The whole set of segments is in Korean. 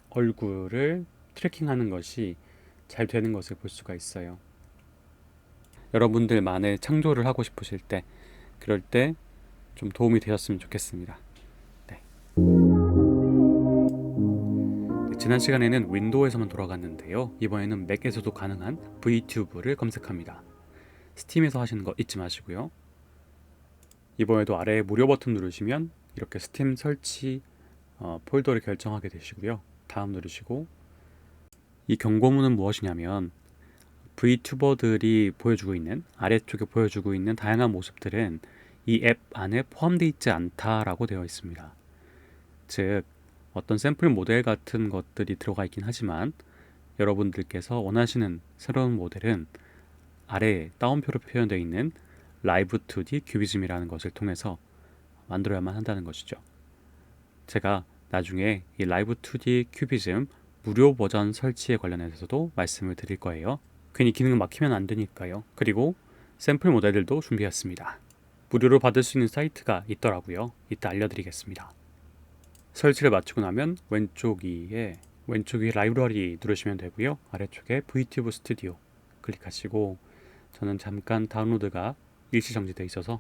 얼굴을 트래킹하는 것이 잘 되는 것을 볼 수가 있어요. 여러분들만의 창조를 하고 싶으실 때, 그럴 때 좀 도움이 되었으면 좋겠습니다. 네. 지난 시간에는 윈도우에서만 돌아갔는데요. 이번에는 맥에서도 가능한 VTube를 검색합니다. 스팀에서 하시는 거 잊지 마시고요. 이번에도 아래에 무료 버튼 누르시면 이렇게 스팀 설치 폴더를 결정하게 되시고요. 다음 누르시고, 이 경고문은 무엇이냐면 VTuber들이 보여주고 있는, 아래쪽에 보여주고 있는 다양한 모습들은 이 앱 안에 포함되어 있지 않다라고 되어 있습니다. 즉, 어떤 샘플 모델 같은 것들이 들어가 있긴 하지만 여러분들께서 원하시는 새로운 모델은 아래에 따옴표로 표현되어 있는 라이브 2D 큐비즘이라는 것을 통해서 만들어야만 한다는 것이죠. 제가 나중에 이 라이브 2D 큐비즘 무료 버전 설치에 관련해서도 말씀을 드릴 거예요. 괜히 기능을 막히면 안 되니까요. 그리고 샘플 모델들도 준비했습니다. 무료로 받을 수 있는 사이트가 있더라고요. 이따 알려드리겠습니다. 설치를 마치고 나면 왼쪽 위에 라이브러리 누르시면 되고요. 아래쪽에 VTuber 스튜디오 클릭하시고, 저는 잠깐 다운로드가 일시 정지되어 있어서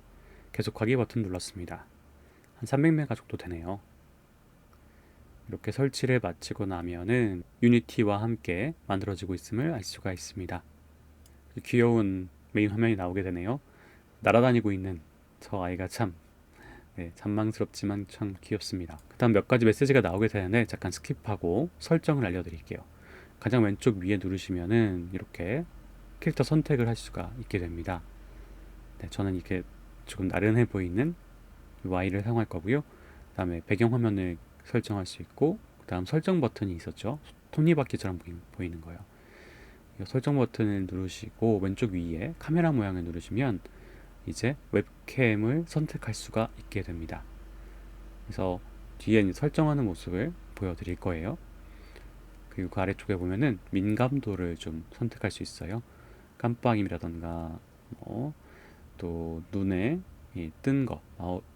계속하기 버튼 눌렀습니다. 한 300메가 정도 되네요. 이렇게 설치를 마치고 나면은 유니티와 함께 만들어지고 있음을 알 수가 있습니다. 귀여운 메인 화면이 나오게 되네요. 날아다니고 있는 저 아이가 참 잔망스럽지만 참 귀엽습니다. 그 다음 몇 가지 메시지가 나오게 되는데 잠깐 스킵하고 설정을 알려드릴게요. 가장 왼쪽 위에 누르시면은 이렇게 캐릭터 선택을 할 수가 있게 됩니다. 네, 저는 이렇게 조금 나른해 보이는 Y를 사용할 거고요. 그 다음에 배경 화면을 설정할 수 있고, 그 다음 설정 버튼이 있었죠. 톱니바퀴처럼 보이는 거예요. 이 설정 버튼을 누르시고 왼쪽 위에 카메라 모양을 누르시면 이제 웹캠을 선택할 수가 있게 됩니다. 그래서 뒤에 설정하는 모습을 보여드릴 거예요. 그리고 그 아래쪽에 보면은 민감도를 좀 선택할 수 있어요. 깜빡임이라던가 또 눈에 뜬 거,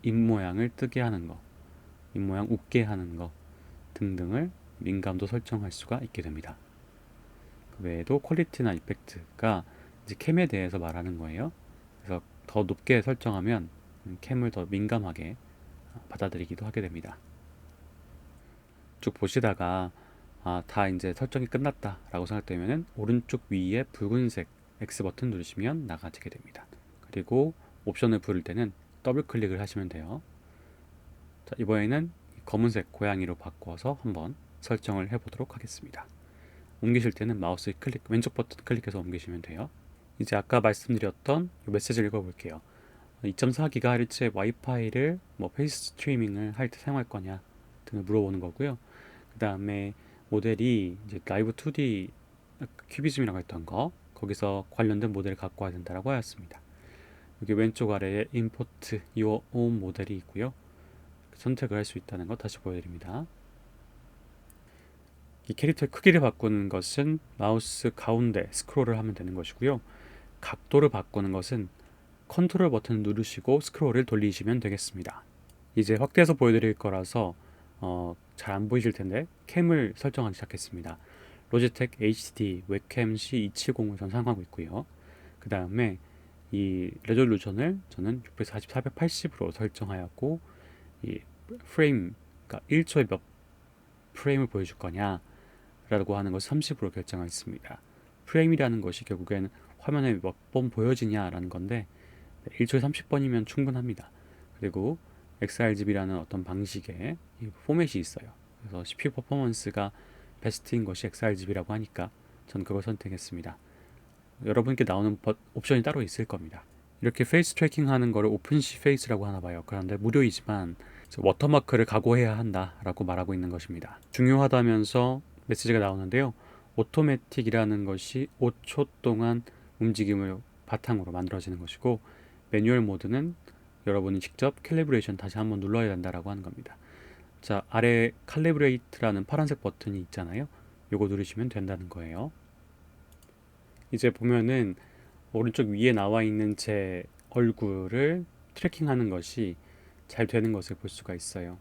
입 모양을 뜨게 하는 거, 입 모양 웃게 하는 거 등등을 민감도 설정할 수가 있게 됩니다. 그 외에도 퀄리티나 이펙트가 이제 캠에 대해서 말하는 거예요. 그래서 더 높게 설정하면 캠을 더 민감하게 받아들이기도 하게 됩니다. 쭉 보시다가 다 이제 설정이 끝났다 라고 생각되면 오른쪽 위에 붉은색 X 버튼 누르시면 나가지게 됩니다. 그리고 옵션을 부를 때는 더블 클릭을 하시면 돼요. 자, 이번에는 검은색 고양이로 바꿔서 한번 설정을 해보도록 하겠습니다. 옮기실 때는 마우스 클릭, 왼쪽 버튼 클릭해서 옮기시면 돼요. 이제 아까 말씀드렸던 이 메시지를 읽어볼게요. 2.4GHz의 와이파이를 페이스 스트리밍을 할 때 사용할 거냐 등을 물어보는 거고요. 그 다음에 모델이 이제 라이브 2D 큐비즘이라고 했던 거, 거기서 관련된 모델을 갖고 와야 된다고 하였습니다. 여기 왼쪽 아래에 Import Your Own 모델이 있고요. 선택을 할 수 있다는 거 다시 보여드립니다. 이 캐릭터의 크기를 바꾸는 것은 마우스 가운데 스크롤을 하면 되는 것이고요. 각도를 바꾸는 것은 컨트롤 버튼 누르시고 스크롤을 돌리시면 되겠습니다. 이제 확대해서 보여드릴 거라서 잘 안 보이실 텐데 캠을 설정하기 시작했습니다. 로지텍 HD 웹캠 C270을 전 사용하고 있고요. 그 다음에 이 레졸루션을 저는 640, 480으로 설정하였고, 이 프레임, 그러니까 1초에 몇 프레임을 보여줄 거냐 라고 하는 것을 30으로 결정하였습니다. 프레임이라는 것이 결국에는 화면에 몇 번 보여지냐라는 건데 1초에 30번이면 충분합니다. 그리고 XRGB라는 어떤 방식의 포맷이 있어요. 그래서 CPU 퍼포먼스가 베스트인 것이 XRGB라고 하니까 전 그걸 선택했습니다. 여러분께 나오는 옵션이 따로 있을 겁니다. 이렇게 페이스 트래킹 하는 거를 오픈시 페이스라고 하나 봐요. 그런데 무료이지만 워터마크를 각오해야 한다라고 말하고 있는 것입니다. 중요하다면서 메시지가 나오는데요. 오토매틱이라는 것이 5초 동안 움직임을 바탕으로 만들어지는 것이고, 매뉴얼 모드는 여러분이 직접 캘리브레이션 다시 한번 눌러야 된다라고 하는 겁니다. 자, 아래 칼리브레이트라는 파란색 버튼이 있잖아요. 요거 누르시면 된다는 거예요. 이제 보면은 오른쪽 위에 나와 있는 제 얼굴을 트래킹하는 것이 잘 되는 것을 볼 수가 있어요.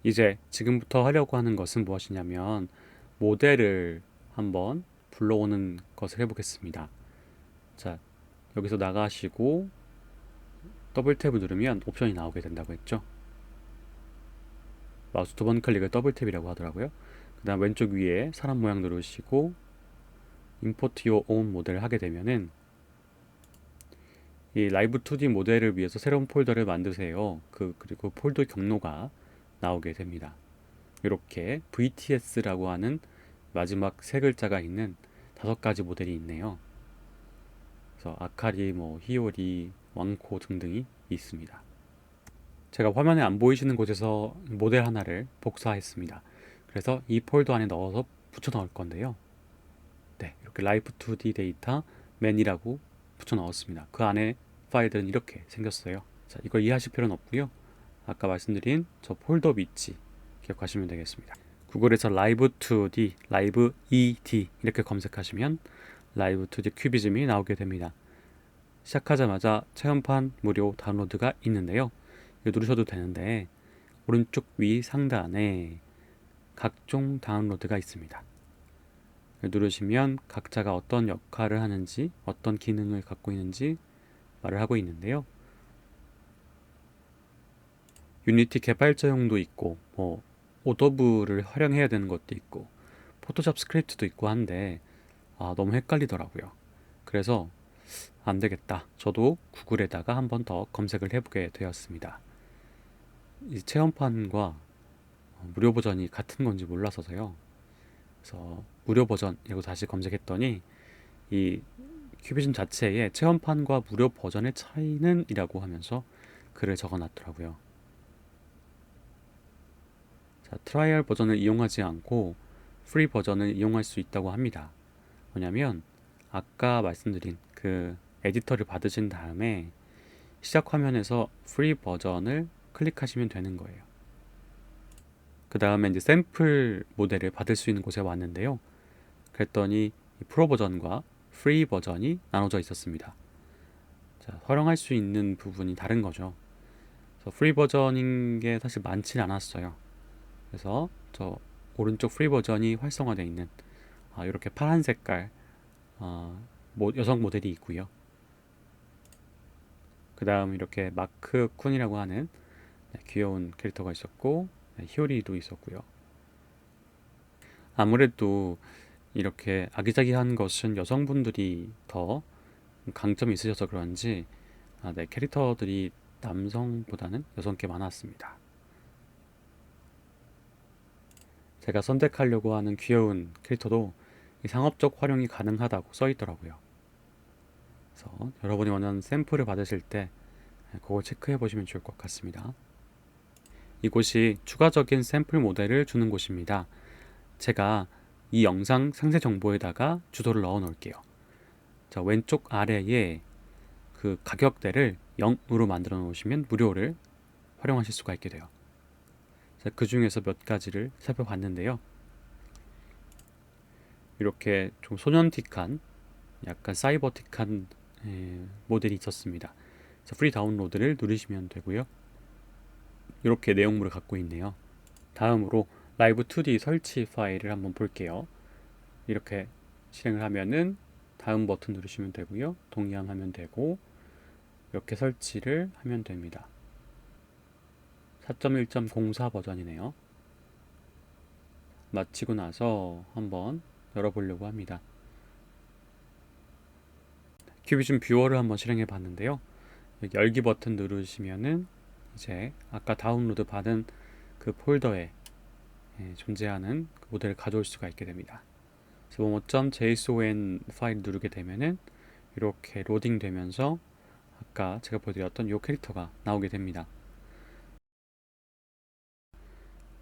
이제 지금부터 하려고 하는 것은 무엇이냐면 모델을 한번 불러오는 것을 해보겠습니다. 자, 여기서 나가시고 더블 탭을 누르면 옵션이 나오게 된다고 했죠. 마우스 두 번 클릭을 더블 탭이라고 하더라고요. 그 다음 왼쪽 위에 사람 모양 누르시고 Import Your Own 모델을 하게 되면은 이 라이브 2D 모델을 위해서 새로운 폴더를 만드세요. 그리고 폴더 경로가 나오게 됩니다. 이렇게 VTS라고 하는 마지막 세 글자가 있는 5가지 모델이 있네요. 그래서 아카리, 히오리, 왕코 등등이 있습니다. 제가 화면에 안 보이시는 곳에서 모델 하나를 복사했습니다. 그래서 이 폴더 안에 넣어서 붙여 넣을 건데요. 네, 이렇게 라이브 2D 데이터 맨이라고 붙여 넣었습니다. 그 안에 파일들은 이렇게 생겼어요. 자, 이걸 이해하실 필요는 없고요. 아까 말씀드린 저 폴더 위치 기억하시면 되겠습니다. 구글에서 라이브 2D, 라이브 ED 이렇게 검색하시면 라이브 2D 큐비즘이 나오게 됩니다. 시작하자마자 체험판 무료 다운로드가 있는데요. 이거 누르셔도 되는데 오른쪽 위 상단에 각종 다운로드가 있습니다. 누르시면 각자가 어떤 역할을 하는지 어떤 기능을 갖고 있는지 말을 하고 있는데요. 유니티 개발자용도 있고 오더브를 활용해야 되는 것도 있고 포토샵 스크립트도 있고 한데 너무 헷갈리더라고요. 그래서 안 되겠다. 저도 구글에다가 한 번 더 검색을 해보게 되었습니다. 이 체험판과 무료 버전이 같은 건지 몰라서요. 그래서 무료 버전이라고 다시 검색했더니 이 큐비즘 자체의 체험판과 무료 버전의 차이는 이라고 하면서 글을 적어놨더라고요. 자, 트라이얼 버전을 이용하지 않고 프리 버전을 이용할 수 있다고 합니다. 뭐냐면 아까 말씀드린 그 에디터를 받으신 다음에 시작 화면에서 프리 버전을 클릭하시면 되는 거예요. 그 다음에 이제 샘플 모델을 받을 수 있는 곳에 왔는데요. 그랬더니 프로 버전과 프리 버전이 나눠져 있었습니다. 자, 활용할 수 있는 부분이 다른 거죠. 그래서 프리 버전인 게 사실 많진 않았어요. 그래서 저 오른쪽 프리 버전이 활성화되어 있는 이렇게 파란 색깔 여성 모델이 있고요. 그 다음 이렇게 마크 쿤이라고 하는 귀여운 캐릭터가 있었고 히오리도 있었고요. 아무래도 이렇게 아기자기한 것은 여성분들이 더 강점이 있으셔서 그런지 캐릭터들이 남성보다는 여성께 많았습니다. 제가 선택하려고 하는 귀여운 캐릭터도 상업적 활용이 가능하다고 써 있더라고요. 그래서 여러분이 원하는 샘플을 받으실 때 그걸 체크해 보시면 좋을 것 같습니다. 이곳이 추가적인 샘플 모델을 주는 곳입니다. 제가 이 영상 상세 정보에다가 주소를 넣어 놓을게요. 자, 왼쪽 아래에 그 가격대를 0으로 만들어 놓으시면 무료를 활용하실 수가 있게 돼요. 자, 그 중에서 몇 가지를 살펴봤는데요. 이렇게 좀 소년틱한 약간 사이버틱한 모델이 있었습니다. 자, 프리 다운로드를 누르시면 되고요. 이렇게 내용물을 갖고 있네요. 다음으로 라이브 2D 설치 파일을 한번 볼게요. 이렇게 실행을 하면은 다음 버튼 누르시면 되고요. 동의하면 되고 이렇게 설치를 하면 됩니다. 4.1.04 버전이네요. 마치고 나서 한번 열어보려고 합니다. 큐비즘 뷰어를 한번 실행해 봤는데요. 여기 열기 버튼 누르시면은 이제 아까 다운로드 받은 그 폴더에 존재하는 그 모델을 가져올 수가 있게 됩니다. momo.json 파일 누르게 되면은 이렇게 로딩 되면서 아까 제가 보여드렸던 이 캐릭터가 나오게 됩니다.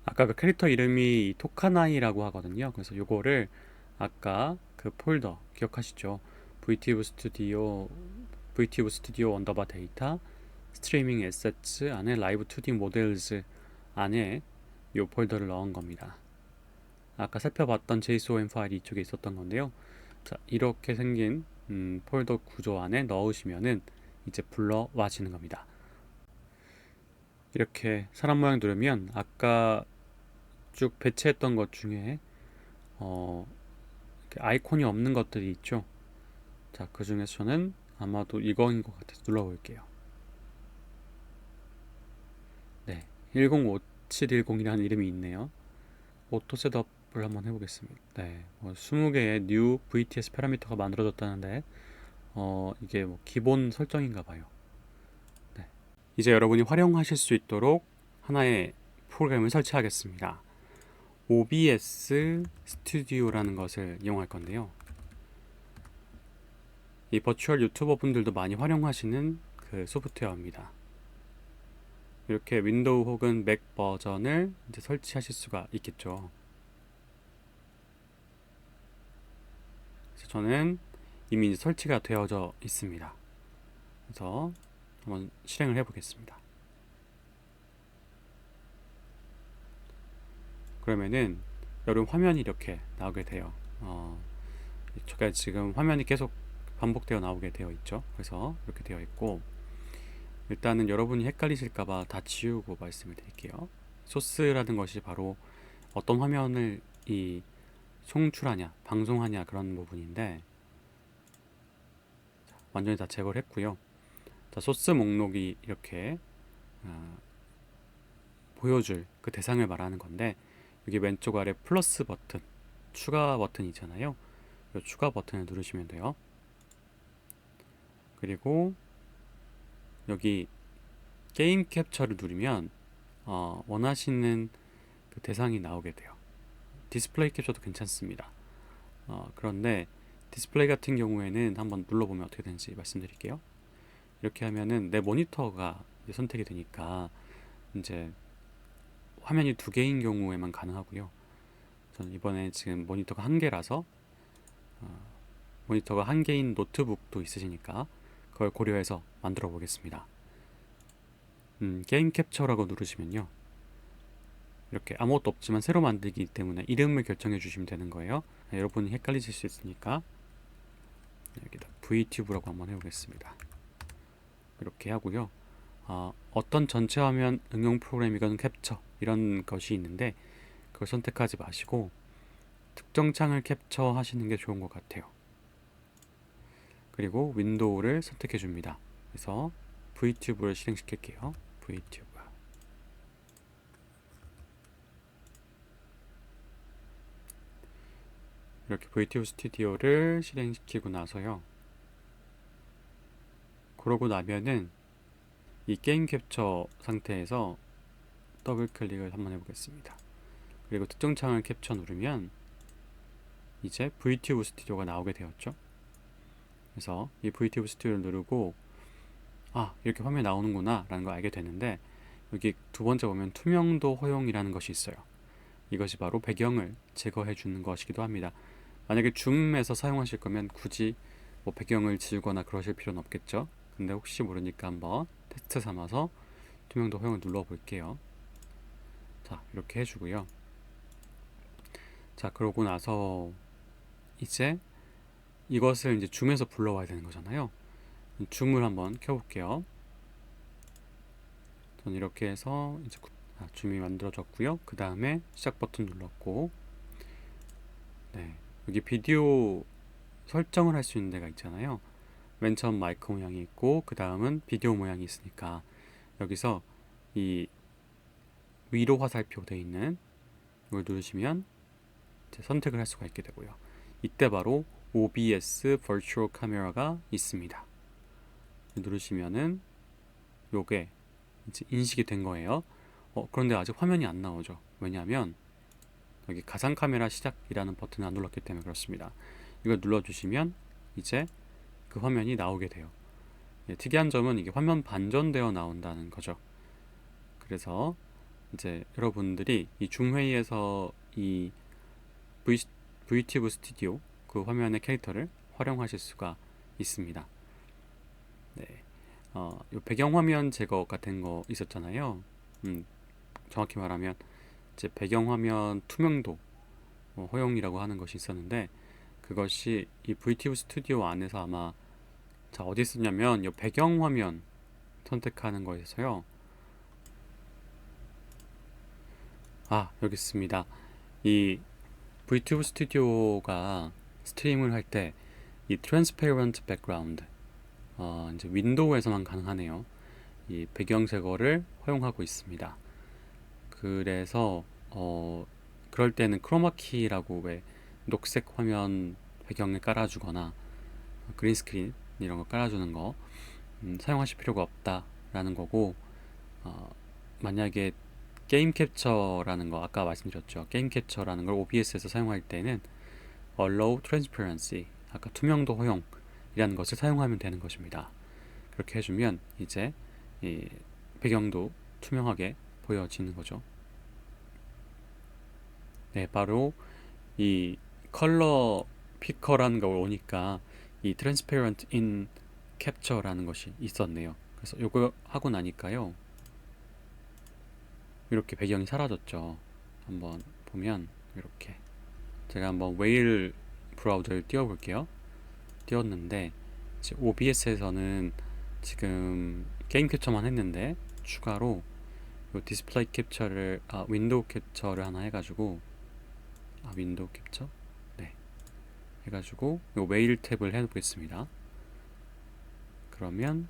아까 그 캐릭터 이름이 토카나이라고 하거든요. 그래서 요거를 아까 그 폴더 기억하시죠? VTube 스튜디오 언더바 데이터 스트리밍 에셋츠 안에 라이브 2D 모델즈 안에 요 폴더를 넣은 겁니다. 아까 살펴봤던 JSON 파일이 이쪽에 있었던 건데요. 자, 이렇게 생긴 폴더 구조 안에 넣으시면은 이제 불러와지는 겁니다. 이렇게 사람 모양 누르면 아까 쭉 배치했던 것 중에 이렇게 아이콘이 없는 것들이 있죠. 자, 그 중에서 저는 아마도 이거인 것 같아서 눌러볼게요. 네, 105710이라는 이름이 있네요. 오토 셋업을 한번 해보겠습니다. 네, 20개의 new VTS 파라미터가 만들어졌다는데 이게 뭐 기본 설정인가 봐요. 네. 이제 여러분이 활용하실 수 있도록 하나의 프로그램을 설치하겠습니다. OBS 스튜디오라는 것을 이용할 건데요. 이 버추얼 유튜버 분들도 많이 활용하시는 그 소프트웨어입니다. 이렇게 윈도우 혹은 맥 버전을 이제 설치하실 수가 있겠죠. 그래서 저는 이미 설치가 되어져 있습니다. 그래서 한번 실행을 해보겠습니다. 그러면은 여러분 화면이 이렇게 나오게 돼요. 제가 지금 화면이 계속 반복되어 나오게 되어 있죠. 그래서 이렇게 되어 있고, 일단은 여러분이 헷갈리실까봐 다 지우고 말씀을 드릴게요. 소스라는 것이 바로 어떤 화면을 이 송출하냐, 방송하냐 그런 부분인데, 완전히 다 제거를 했고요. 자, 소스 목록이 이렇게 보여줄 그 대상을 말하는 건데, 여기 왼쪽 아래 플러스 버튼, 추가 버튼이 있잖아요. 이 추가 버튼을 누르시면 돼요. 그리고 여기 게임 캡처를 누르면 원하시는 그 대상이 나오게 돼요. 디스플레이 캡처도 괜찮습니다. 그런데 디스플레이 같은 경우에는 한번 눌러보면 어떻게 되는지 말씀드릴게요. 이렇게 하면은 내 모니터가 선택이 되니까 이제 화면이 두 개인 경우에만 가능하고요. 저는 이번에 지금 모니터가 한 개라서 모니터가 한 개인 노트북도 있으시니까 그걸 고려해서 만들어 보겠습니다. 게임 캡처라고 누르시면요, 이렇게 아무것도 없지만 새로 만들기 때문에 이름을 결정해 주시면 되는 거예요. 여러분이 헷갈리실 수 있으니까 여기다 VTube라고 한번 해보겠습니다. 이렇게 하고요. 어떤 전체 화면 응용 프로그램이건 캡처 이런 것이 있는데 그걸 선택하지 마시고 특정 창을 캡처 하시는 게 좋은 것 같아요. 그리고 윈도우를 선택해 줍니다. 그래서 VTube를 실행시킬게요. VTube. 이렇게 VTube 스튜디오를 실행시키고 나서요, 그러고 나면은 이 게임 캡처 상태에서 더블 클릭을 한번 해보겠습니다. 그리고 특정 창을 캡처 누르면 이제 VTube 스튜디오가 나오게 되었죠. 그래서 이 VTube 스튜디오를 누르고 이렇게 화면이 나오는구나 라는 걸 알게 되는데, 여기 두 번째 보면 투명도 허용이라는 것이 있어요. 이것이 바로 배경을 제거해 주는 것이기도 합니다. 만약에 줌에서 사용하실 거면 굳이 뭐 배경을 지우거나 그러실 필요는 없겠죠. 근데 혹시 모르니까 한번 테스트 삼아서 투명도 허용을 눌러 볼게요. 자, 이렇게 해주고요. 자, 그러고 나서 이제 이것을 이제 줌에서 불러와야 되는 거잖아요. 줌을 한번 켜볼게요. 전 이렇게 해서 이제 줌이 만들어졌고요. 그 다음에 시작 버튼 눌렀고, 네, 여기 비디오 설정을 할 수 있는 데가 있잖아요. 맨 처음 마이크 모양이 있고 그 다음은 비디오 모양이 있으니까 여기서 이 위로 화살표 되어 있는 이걸 누르시면 이제 선택을 할 수가 있게 되고요. 이때 바로 OBS Virtual Camera가 있습니다. 누르시면은 요게 이제 인식이 된 거예요. 그런데 아직 화면이 안 나오죠. 왜냐하면 여기 가상 카메라 시작이라는 버튼을 안 눌렀기 때문에 그렇습니다. 이걸 눌러주시면 이제 그 화면이 나오게 돼요. 특이한 점은 이게 화면 반전되어 나온다는 거죠. 그래서 이제 여러분들이 이 줌 회의에서 이 VTube 스튜디오 그 화면의 캐릭터를 활용하실 수가 있습니다. 네, 요 배경화면 제거가 된 거 있었잖아요. 정확히 말하면 이제 배경화면 투명도 허용이라고 하는 것이 있었는데, 그것이 이 VTube 스튜디오 안에서 아마 어디 쓰냐면 이 배경화면 선택하는 거에서요, 여기 있습니다. 이 VTuber 스튜디오가 스트림을 할 때 이 트랜스페런트 백그라운드 이제 윈도우에서만 가능하네요. 이 배경 제거를 허용하고 있습니다. 그래서 그럴 때는 크로마키라고 왜 녹색 화면 배경을 깔아주거나 그린 스크린 이런 거 깔아주는 거 사용하실 필요가 없다라는 거고, 만약에 게임 캡처라는 거 아까 말씀드렸죠. 게임 캡처라는 걸 OBS에서 사용할 때는 Allow Transparency, 아까 투명도 허용이라는 것을 사용하면 되는 것입니다. 그렇게 해주면 이제 이 배경도 투명하게 보여지는 거죠. 네, 바로 이 컬러 피커라는 거 오니까 이 Transparent in Capture라는 것이 있었네요. 그래서 요거 하고 나니까요, 이렇게 배경이 사라졌죠. 한번 보면 이렇게 제가 한번 웨일 브라우저를 띄워볼게요. 띄웠는데 OBS에서는 지금 게임 캡처만 했는데 추가로 요 디스플레이 캡처를 윈도우 캡처를 하나 해가지고 윈도우 캡처 네 해가지고 요 웨일 탭을 해보겠습니다. 그러면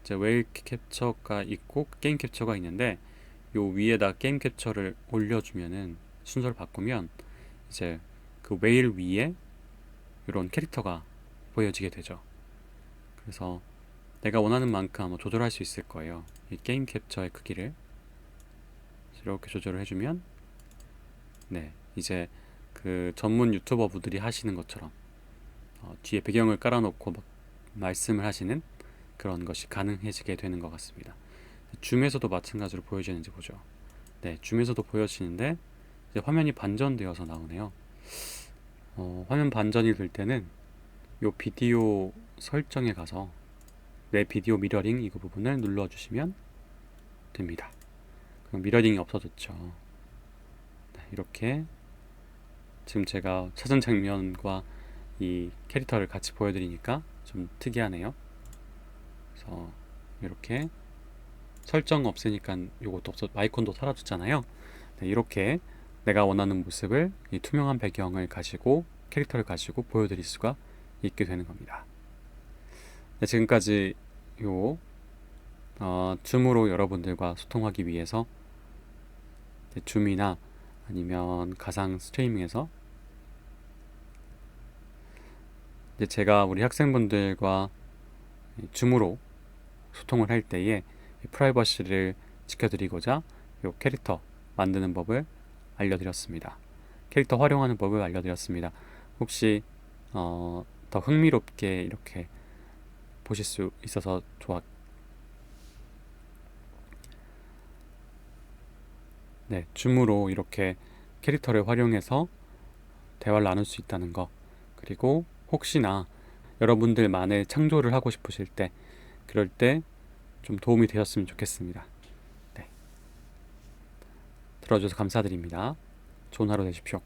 이제 웨일 캡처가 있고 게임 캡처가 있는데 요 위에다 게임 캡처를 올려주면은 순서를 바꾸면 이제 그 웨일 위에 이런 캐릭터가 보여지게 되죠. 그래서 내가 원하는 만큼 아마 조절할 수 있을 거예요. 이 게임 캡처의 크기를 이렇게 조절을 해주면 네 이제 그 전문 유튜버 분들이 하시는 것처럼 뒤에 배경을 깔아놓고 막 말씀을 하시는 그런 것이 가능해지게 되는 것 같습니다. 줌에서도 마찬가지로 보여지는지 보죠. 네, 줌에서도 보여지는데 이제 화면이 반전되어서 나오네요. 화면 반전이 될 때는 요 비디오 설정에 가서 내 비디오 미러링 이거 부분을 눌러주시면 됩니다. 그럼 미러링이 없어졌죠. 네, 이렇게 지금 제가 찾은 장면과 이 캐릭터를 같이 보여드리니까 좀 특이하네요. 그래서 이렇게 설정 없애니까 요것도 아이콘도 사라졌잖아요. 네, 이렇게 내가 원하는 모습을 이 투명한 배경을 가지고 캐릭터를 가지고 보여드릴 수가 있게 되는 겁니다. 네, 지금까지 요 줌으로 여러분들과 소통하기 위해서 줌이나 아니면 가상 스트리밍에서 이제 제가 우리 학생분들과 줌으로 소통을 할 때에 프라이버시를 지켜드리고자 요 캐릭터 만드는 법을 알려드렸습니다. 캐릭터 활용하는 법을 알려드렸습니다. 혹시 더 흥미롭게 이렇게 보실 수 있어서 네, 줌으로 이렇게 캐릭터를 활용해서 대화를 나눌 수 있다는 거, 그리고 혹시나 여러분들만의 창조를 하고 싶으실 때 그럴 때 좀 도움이 되었으면 좋겠습니다. 네, 들어줘서 감사드립니다. 좋은 하루 되십시오.